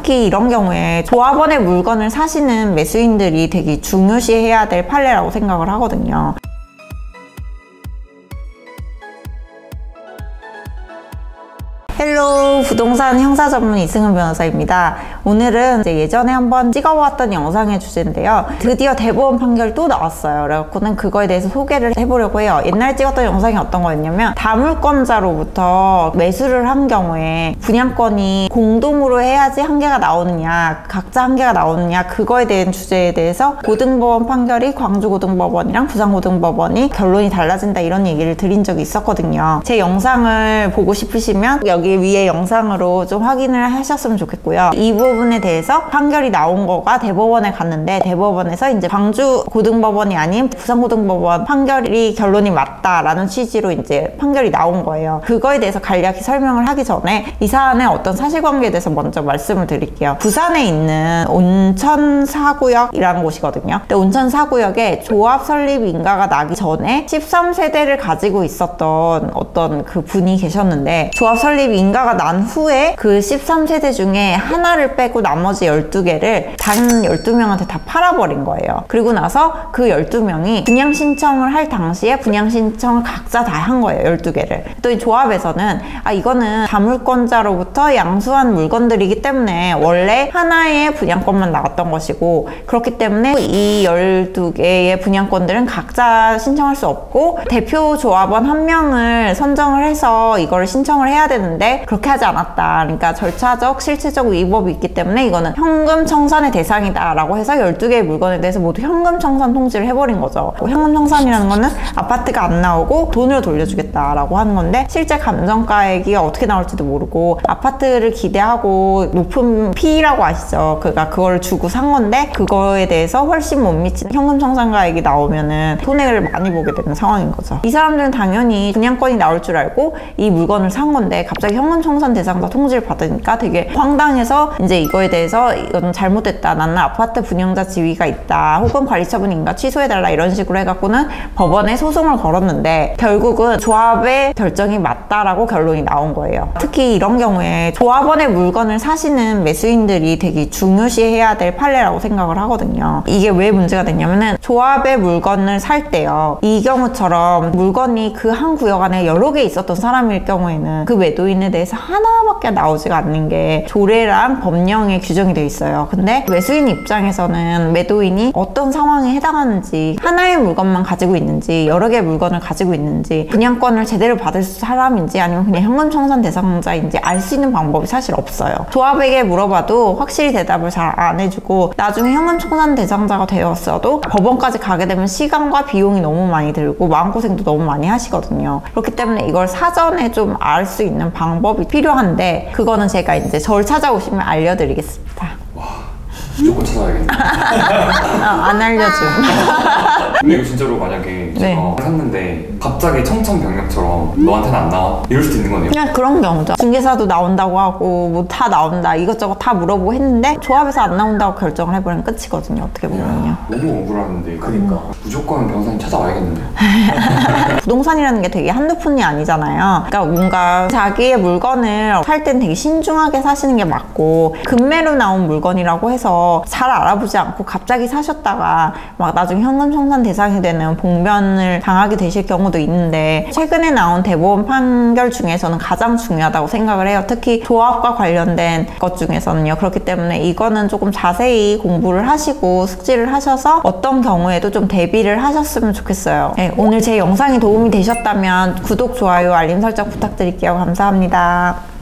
특히 이런 경우에 조합원의 물건을 사시는 매수인들이 되게 중요시해야 될 판례라고 생각을 하거든요. 헬로, 부동산 형사 전문 이승은 변호사입니다. 오늘은 이제 예전에 한번 찍어보았던 영상의 주제인데요. 드디어 대법원 판결이 또 나왔어요. 그래갖고는 그거에 대해서 소개를 해보려고 해요. 옛날에 찍었던 영상이 어떤 거였냐면 다물권자로부터 매수를 한 경우에 분양권이 공동으로 해야지 한 개가 나오느냐, 각자 한 개가 나오느냐, 그거에 대한 주제에 대해서 고등법원 판결이 광주고등법원이랑 부산고등법원이 결론이 달라진다, 이런 얘기를 드린 적이 있었거든요. 제 영상을 보고 싶으시면 여기 위에 영상으로 좀 확인을 하셨으면 좋겠고요. 이 부분에 대해서 판결이 나온 거가 대법원에 갔는데, 대법원에서 이제 광주 고등법원이 아닌 부산고등법원 판결이 결론이 맞다라는 취지로 이제 판결이 나온 거예요. 그거에 대해서 간략히 설명을 하기 전에 이 사안의 어떤 사실관계에 대해서 먼저 말씀을 드릴게요. 부산에 있는 온천 4구역이라는 곳이거든요. 근데 온천 4구역에 조합 설립 인가가 나기 전에 13세대를 가지고 있었던 어떤 그 분이 계셨는데, 조합 설립 인가가 난 후에 그 13세대 중에 하나를 빼고 나머지 12개를 다른 12명한테 다 팔아버린 거예요. 그리고 나서 그 12명이 분양 신청을 할 당시에 분양 신청을 각자 다 한 거예요. 12개를. 또 이 조합에서는 이거는 다물권자로부터 양수한 물건들이기 때문에 원래 하나의 분양권만 나왔던 것이고, 그렇기 때문에 이 12개의 분양권들은 각자 신청할 수 없고 대표 조합원 한 명을 선정을 해서 이걸 신청을 해야 되는데 그렇게 하지 않았다. 그러니까 절차적, 실체적 위법이 있기 때문에 이거는 현금 청산의 대상이다 라고 해서 12개의 물건에 대해서 모두 현금 청산 통지를 해버린 거죠. 현금 청산이라는 거는 아파트가 안 나오고 돈으로 돌려주겠다 라고 하는 건데, 실제 감정가액이 어떻게 나올지도 모르고 아파트를 기대하고 높은 피라고 아시죠? 그러니까 그걸 주고 산 건데 그거에 대해서 훨씬 못 미치는 현금 청산가액이 나오면은 손해를 많이 보게 되는 상황인 거죠. 이 사람들은 당연히 분양권이 나올 줄 알고 이 물건을 산 건데 갑자기 현금 청산 대상자 통지를 받으니까 되게 황당해서 이제 이거에 대해서 이건 잘못됐다, 나는 아파트 분양자 지위가 있다, 혹은 관리처분 인가 취소해달라, 이런 식으로 해갖고는 법원에 소송을 걸었는데 결국은 조합의 결정이 맞다라고 결론이 나온 거예요. 특히 이런 경우에 조합원의 물건을 사시는 매수인들이 되게 중요시해야 될 판례라고 생각을 하거든요. 이게 왜 문제가 됐냐면은 조합의 물건을 살 때요, 이 경우처럼 물건이 그 한 구역 안에 여러 개 있었던 사람일 경우에는 그 매도인에 대해서 하나밖에 나오지가 않는 게 조례랑 법령에 규정이 되어 있어요. 근데 매수인 입장에서는 매도인이 어떤 상황에 해당하는지, 하나의 물건만 가지고 있는지 여러 개의 물건을 가지고 있는지, 분양권을 제대로 받을 사람인지 아니면 그냥 현금 청산 대상자인지 알 수 있는 방법이 사실 없어요. 조합에게 물어봐도 확실히 대답을 잘 안 해주고, 나중에 현금 청산 대상자가 되었어도 법원까지 가게 되면 시간과 비용이 너무 많이 들고 마음고생도 너무 많이 하시거든요. 그렇기 때문에 이걸 사전에 좀 알 수 있는 방법이 필요한데, 그거는 제가 이제 저를 찾아오시면 알려드리겠습니다. 와, 무조건 찾아야겠네. 안 알려줌. 근데 이거 진짜로 만약에 제가 샀는데 갑자기 청천벽력처럼 너한테는 안 나와? 이럴 수도 있는 거네요? 그냥 그런 경우죠. 중개사도 나온다고 하고 뭐 다 나온다, 이것저것 다 물어보고 했는데 조합에서 안 나온다고 결정을 해버리면 끝이거든요. 어떻게 보면요. 너무 억울한데. 그러니까 무조건 변호사님 찾아와야겠는데. 부동산이라는 게 되게 한두 푼이 아니잖아요. 그러니까 뭔가 자기의 물건을 살 땐 되게 신중하게 사시는 게 맞고, 급매로 나온 물건이라고 해서 잘 알아보지 않고 갑자기 사셨다가 막 나중에 현금 청산 대상이 되는 봉변을 당하게 되실 경우도 있는데, 최근에 나온 대법원 판결 중에서는 가장 중요하다고 생각을 해요. 특히 조합과 관련된 것 중에서는요. 그렇기 때문에 이거는 조금 자세히 공부를 하시고 숙지를 하셔서 어떤 경우에도 좀 대비를 하셨으면 좋겠어요. 네, 오늘 제 영상이 도움이 되셨다면 구독, 좋아요, 알림 설정 부탁드릴게요. 감사합니다.